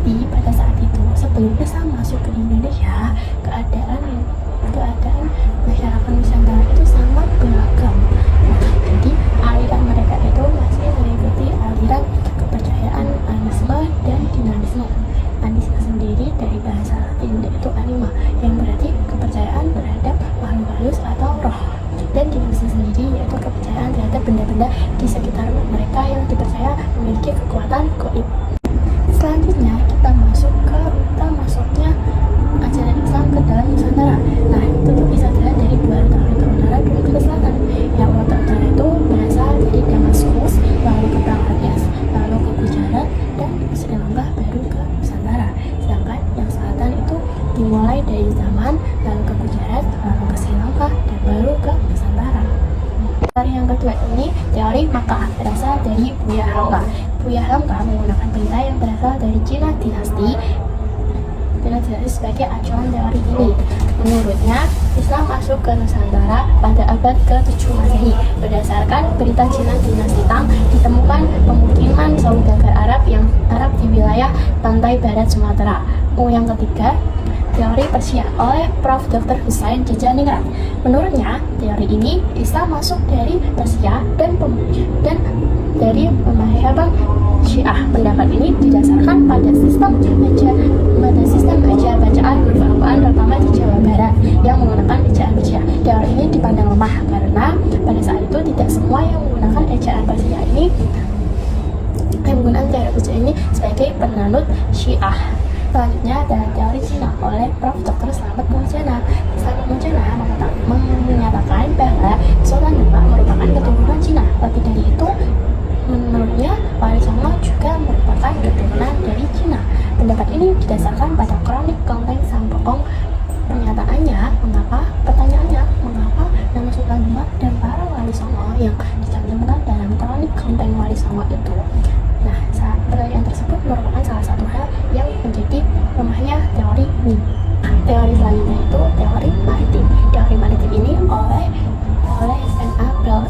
Tapi pada saat itu sebelum Islam masuk ke Indonesia, keadaan masyarakat Nusantara itu sangat beragam. Jadi aliran mereka itu masih mengikuti aliran kepercayaan animisme dan dinamisme. Animisme sendiri dari bahasa Latin yaitu anima, yang berarti kepercayaan terhadap makhluk halus atau roh. Dan dinamisme sendiri yaitu kepercayaan terhadap benda-benda di sekitar mereka yang dipercaya memiliki kekuatan gaib. Selanjutnya kita masuk ke rute masuknya ajaran Islam ke dalam Nusantara. Nah, itu tuh bisa dilihat dari dua rute utara dan rute selatan. Yang rute utara itu berasal dari Damaskus, lalu ke Bangladesh, lalu ke Gujarat, dan Sri Lanka, baru ke Nusantara. Sedangkan yang selatan itu dimulai dari zaman, lalu ke Gujarat, lalu ke Sri Lanka, dan baru ke Nusantara. Teori yang kedua ini teori Makkah, berasal dari Buya Hamka. Buya Hamka menggunakan berita yang berasal dari Cina dinasti sebagai acuan teori ini. Menurutnya, Islam masuk ke Nusantara pada abad ke-7 Masehi. Berdasarkan berita Cina dinasti Tang, ditemukan pemukiman saudagar Arab di wilayah pantai barat Sumatera. Yang ketiga, teori Persia oleh Prof. Dr. Husain Jajaningrat. Menurutnya, teori ini Islam masuk dari Persia dan dari pemahaman Syiah. Pendapat ini didasarkan pada sistem baca bacaan huruf Al-Quran pertama di Jawa Barat yang menggunakan ejaan Persia. Teori ini dipandang lemah karena pada saat itu tidak semua yang menggunakan ejaan Persia ini sebagai penganut Syiah. Selanjutnya adalah teori Cina oleh Prof. Dr. Slamet Muljana. Slamet Muljana menyatakan bahwa Sultan Demak merupakan keturunan Cina. Lebih dari itu, menurutnya Wali Songo juga merupakan keturunan dari Cina. Pendapat ini didasarkan pada kronik Kelenteng Sampokong. Pertanyaannya, mengapa nama Sultan Demak dan para Wali Songo yang dicantumkan dalam kronik Kelenteng Wali Songo itu? Nah, pertanyaan tersebut merupakan salah satu hal yang menjadi lemahnya teori ini. Teori selanjutnya itu teori maritim. Teori maritim ini oleh N.A. Bell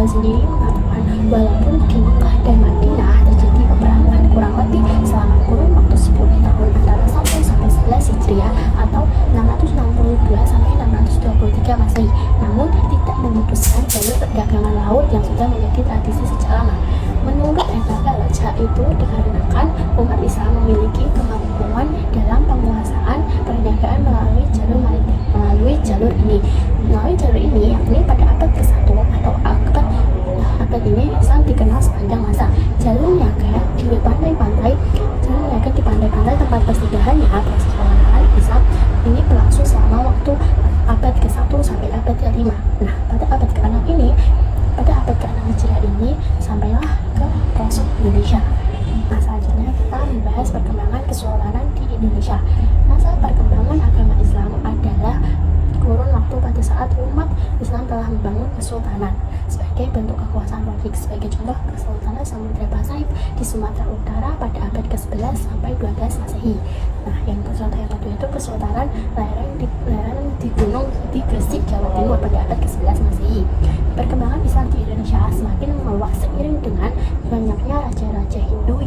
sendiri mengatakan walaupun di Mekah dan Madinah terjadi peperangan kurang lebih selama kurun waktu 10 tahun antara 1 sampai 11 Hijriah atau 662 sampai 623 Masehi, namun tidak memutuskan jalur perdagangan laut yang sudah menjadi tradisi sejak lama. Menurut N.A. itu dikarenakan umat Islam memiliki kemampuan dalam penguasaan perniagaan melalui jalur ini. Melalui jalur ini, yakni pada abad ke-1 atau abad ini Islam dikenal sepanjang masa. Jalur niaga di pantai-pantai tempat persinggahannya proses pengenalan Islam ini berlangsung selama waktu abad ke-1 sampai abad ke-5. Nah, pada abad ke-6 Hijriah ini sampailah ke pelosok Indonesia. Nah, selanjutnya kita membahas perkembangan kesultanan di Indonesia. Masa perkembangan agama Islam adalah kurun waktu pada saat umat Islam telah membangun kesultanan sebagai bentuk kekuasaan politik. Sebagai contoh, Kesultanan Samudra Pasai di Sumatera Utara pada abad ke-11 sampai 12 Masehi. Nah, yang kesultanan yang kedua itu Kesultanan lereng di Gunung di Gresik, Jawa Timur pada abad ke-11 Masehi. Perkembangan Islam di Indonesia semakin meluas seiring dengan banyaknya raja-raja Hindu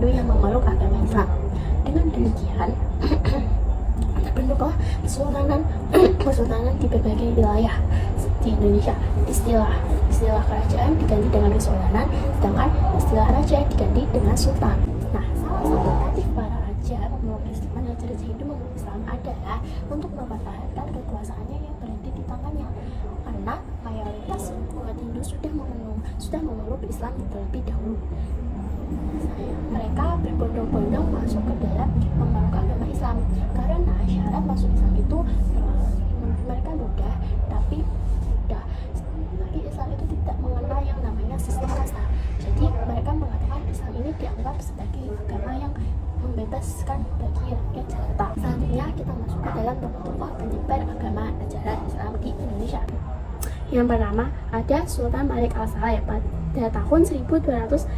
yang memeluk agama Islam. Dengan demikian, terbentuklah kesultanan di berbagai wilayah di Indonesia. Istilah kerajaan diganti dengan kesultanan, sedangkan istilah raja diganti dengan sultan. Nah, salah satu motif para raja Hindu memeluk Islam adalah untuk mempertahankan kekuasaannya yang berada di tangannya, karena mayoritas umat Hindu sudah memeluk Islam terlebih dahulu. Mereka berbondong-bondong masuk ke dalam memeluk agama Islam karena syarat masuk Islam itu menurut mereka mudah, tapi Islam itu tidak mengenal yang namanya sistem kasta. Jadi mereka mengatakan Islam ini dianggap sebagai agama yang membebaskan bagi rakyat jelata. Selanjutnya kita masuk ke dalam tokoh-tokoh penyebar agama ajaran Islam di Indonesia. Yang pertama ada Sultan Malik Al-Saleh pada tahun 1267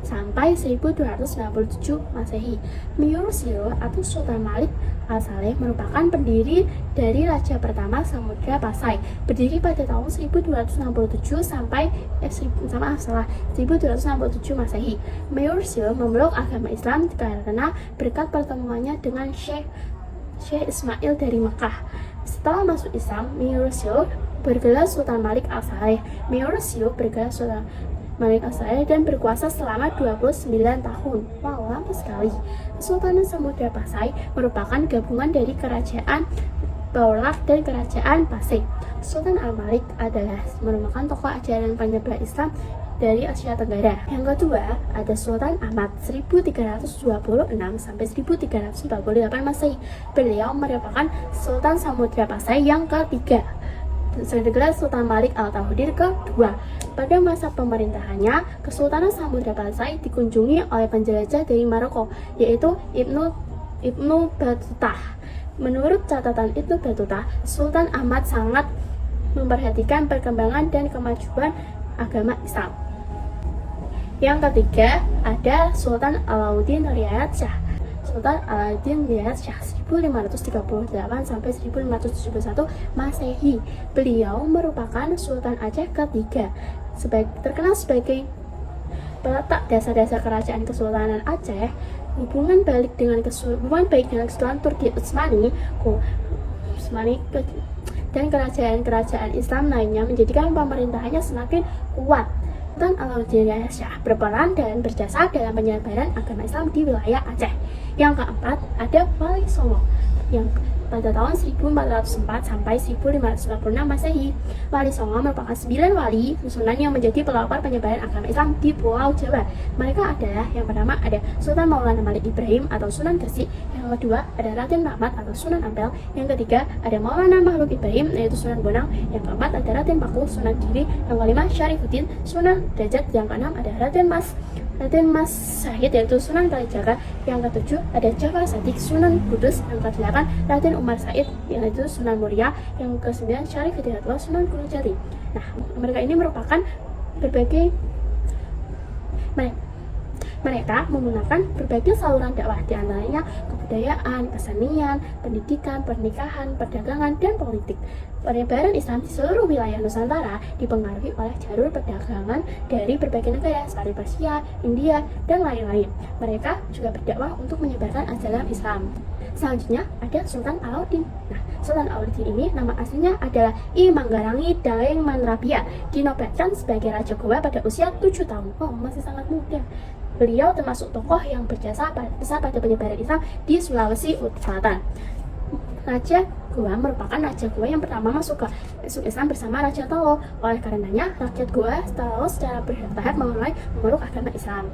sampai 1297 Masehi. Myursil atau Sultan Malik Al-Saleh merupakan pendiri dari Raja pertama Samudra Pasai, berdiri pada tahun 1267 sampai 1267 Masehi. Myursil memeluk agama Islam karena berkat pertemuannya dengan Syekh Ismail dari Mekah. Setelah masuk Islam, Myursil bergelar Sultan Malik Al-Saleh. Myursil bergelar Sultan Malik Al-Saleh dan berkuasa selama 29 tahun. Wow, lama sekali. Kesultanan Samudra Pasai merupakan gabungan dari kerajaan Baulak dan kerajaan Pasai. Sultan Al-Malik adalah merupakan tokoh ajaran penyebar Islam dari Asia Tenggara. Yang kedua ada Sultan Ahmad 1326 sampai 1348 Masehi. Beliau merupakan Sultan Samudra Pasai yang ketiga. Bergelar Sultan Malik Al-Tauhid kedua. Pada masa pemerintahannya, Kesultanan Samudra Pasai dikunjungi oleh penjelajah dari Maroko, yaitu Ibnu Battuta. Menurut catatan Ibnu Battuta, Sultan Ahmad sangat memperhatikan perkembangan dan kemajuan agama Islam. Yang ketiga ada Sultan Alauddin Riyad Shah. Sultan Alauddin Riyad Shah 1538 sampai 1571 Masehi. Beliau merupakan Sultan Aceh ketiga, terkenal sebagai peletak dasar-dasar kerajaan Kesultanan Aceh. Hubungan baik dengan Kesultanan Turki Utsmani dan kerajaan-kerajaan Islam lainnya menjadikan pemerintahannya semakin kuat. Sultan Alauddin Riyad Shah berperan dan berjasa dalam penyebaran agama Islam di wilayah Aceh. Yang keempat ada Wali Songo yang pada tahun 1404 sampai 1596 Masehi. Wali Songo merupakan 9 wali susunan yang menjadi pelopor penyebaran agama Islam di Pulau Jawa. Mereka adalah yang pertama ada Sultan Maulana Malik Ibrahim atau Sunan Gresik, yang kedua ada Raden Rahmat atau Sunan Ampel, yang ketiga ada Maulana Mahluk Ibrahim yaitu Sunan Bonang, yang keempat ada Raden Paku Sunan Giri, yang kelima Syarifuddin Sunan Derajat, yang keenam ada Raden Mas Syahid yaitu Sunan Kalijaga, yang ketujuh ada Jafar Shadiq Sunan Kudus, yang kedelapan Raden Umar Said yaitu Sunan Muria, yang kesembilan Syarif Hidayatullah Sunan Gunung Jati. Nah, mereka ini merupakan mereka menggunakan berbagai saluran dakwah, di antaranya kebudayaan, kesenian, pendidikan, pernikahan, perdagangan, dan politik. Penyebaran Islam di seluruh wilayah Nusantara dipengaruhi oleh jalur perdagangan dari berbagai negara seperti Persia, India, dan lain-lain. Mereka juga berdakwah untuk menyebarkan ajaran Islam. Selanjutnya ada Sultan Alauddin. Nah, Sultan Alauddin ini nama aslinya adalah I Manggarangi Daeng Manrabia, dinobatkan sebagai Raja Goa pada usia 7 tahun. Oh, masih sangat muda. Beliau termasuk tokoh yang berjasa besar pada penyebaran Islam di Sulawesi Selatan. Raja Goa merupakan Raja Goa yang pertama masuk Islam bersama Raja Tolo. Oleh karenanya, rakyat Goa secara bertahap memeluk agama Islam.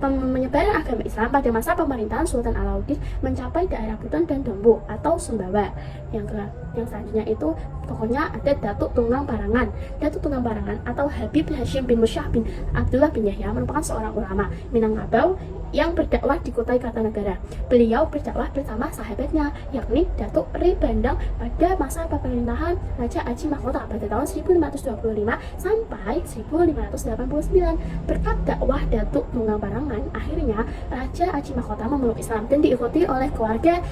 Penyebaran agama Islam pada masa pemerintahan Sultan Alauddin mencapai daerah Buton dan Dombo atau Sumbawa. Yang selanjutnya itu pokoknya ada Datuk Tunggang Parangan. Datuk Tunggang Parangan atau Habib Hashim bin Musyah bin Abdullah bin Yahya merupakan seorang ulama Minangkabau yang berdakwah di Kutai Kartanegara. Beliau berdakwah bersama sahabatnya, yakni Datuk Ri Bandang pada masa pemerintahan Raja Aji Mahkota pada tahun 1525 sampai 1589. Berkat dakwah Datuk Tunggang Parangan, akhirnya Raja Aji Mahkota memeluk Islam dan diikuti oleh keluarga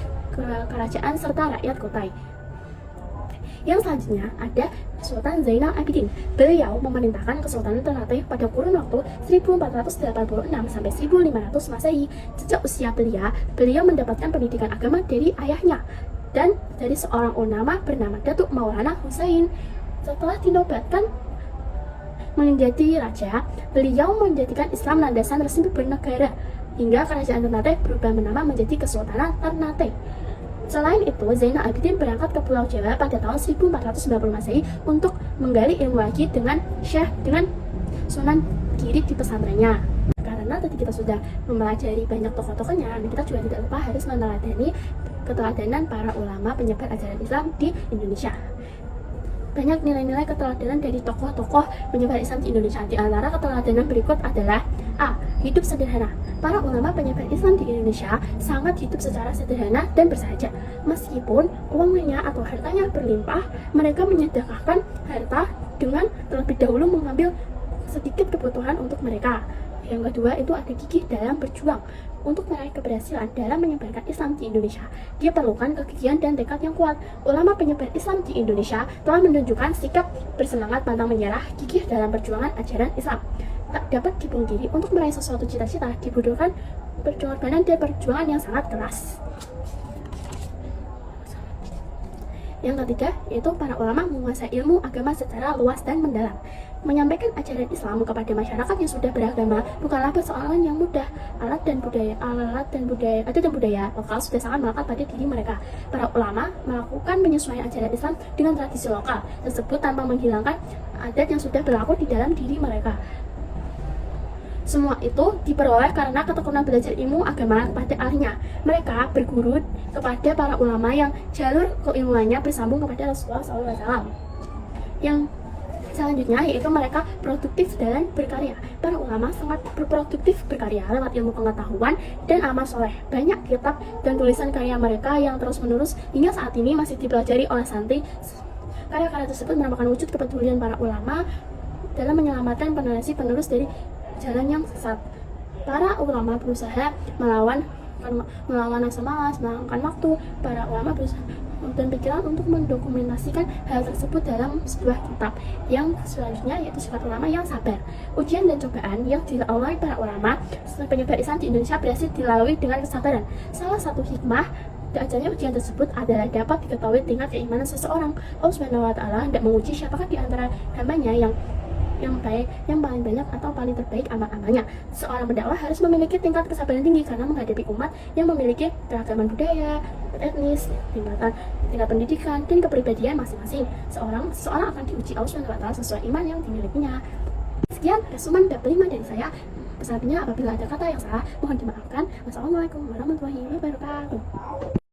kerajaan serta rakyat Kutai. Yang selanjutnya ada Sultan Zainal Abidin. Beliau memerintahkan Kesultanan Ternate pada kurun waktu 1486 sampai 1500 Masehi. Sejak usia beliau mendapatkan pendidikan agama dari ayahnya dan dari seorang ulama bernama Datuk Maulana Husain. Setelah dinobatkan menjadi raja, beliau menjadikan Islam landasan resmi bernegara hingga kerajaan Ternate berubah nama menjadi Kesultanan Ternate. Selain itu, Zainal Abidin berangkat ke Pulau Jawa pada tahun 1490 Masehi untuk menggali ilmu lagi dengan Sunan Giri di pesantrennya. Karena tadi kita sudah mempelajari banyak tokoh-tokohnya, kita juga tidak lupa harus meneladani keteladanan para ulama penyebar ajaran Islam di Indonesia. Banyak nilai-nilai keteladanan dari tokoh-tokoh penyebar Islam di Indonesia. Di antara keteladanan berikut adalah A. Hidup sederhana. Para ulama penyebar Islam di Indonesia sangat hidup secara sederhana dan bersahaja. Meskipun uangnya atau hartanya berlimpah, mereka menyedekahkan harta dengan terlebih dahulu mengambil sedikit kebutuhan untuk mereka. Yang kedua itu ada gigih dalam berjuang. Untuk meraih keberhasilan dalam menyebarkan Islam di Indonesia, dia perlukan kegigihan dan tekad yang kuat. Ulama penyebar Islam di Indonesia telah menunjukkan sikap bersemangat pantang menyerah, gigih dalam perjuangan ajaran Islam. Tak dapat dipungkiri, untuk meraih sesuatu cita-cita dibutuhkan pengorbanan dan perjuangan yang sangat keras. Yang ketiga, yaitu para ulama menguasai ilmu agama secara luas dan mendalam. Menyampaikan ajaran Islam kepada masyarakat yang sudah beragama bukanlah persoalan yang mudah. Adat dan budaya lokal sudah sangat melekat pada diri mereka. Para ulama melakukan penyesuaian ajaran Islam dengan tradisi lokal tersebut tanpa menghilangkan adat yang sudah berlaku di dalam diri mereka. Semua itu diperoleh karena ketekunan belajar ilmu agama kepada ahlinya. Mereka berguru kepada para ulama yang jalur keilmuannya bersambung kepada Rasulullah SAW. Yang selanjutnya yaitu mereka produktif dalam berkarya. Para ulama sangat berproduktif berkarya lewat ilmu pengetahuan dan amal soleh. Banyak kitab dan tulisan karya mereka yang terus-menerus hingga saat ini masih dipelajari oleh santri. Karya-karya tersebut merupakan wujud kepedulian para ulama dalam menyelamatkan penerus dari jalan yang sesat. Para ulama berusaha melawan rasa malas, melangkan waktu. Para ulama berusaha dan pikiran untuk mendokumentasikan hal tersebut dalam sebuah kitab. Yang selanjutnya yaitu sifat ulama yang sabar. Ujian dan cobaan yang dilalui para ulama penyebar Islam di Indonesia berhasil dilalui dengan kesabaran. Salah satu hikmah diajarnya ujian tersebut adalah dapat diketahui tingkat keimanan seseorang. Allah Subhanahu wa Ta'ala tidak menguji siapakah di antara hambanya yang baik, yang paling banyak atau paling terbaik amal-amalnya. Seorang pendakwah harus memiliki tingkat kesabaran tinggi karena menghadapi umat yang memiliki keragaman budaya, etnis, tingkat pendidikan, dan kepribadian masing-masing. Seorang akan diuji Allah SWT sesuai iman yang dimilikinya. Sekian resumen bab 5 dari saya. Pesannya apabila ada kata yang salah mohon dimaafkan. Wassalamualaikum warahmatullahi wabarakatuh.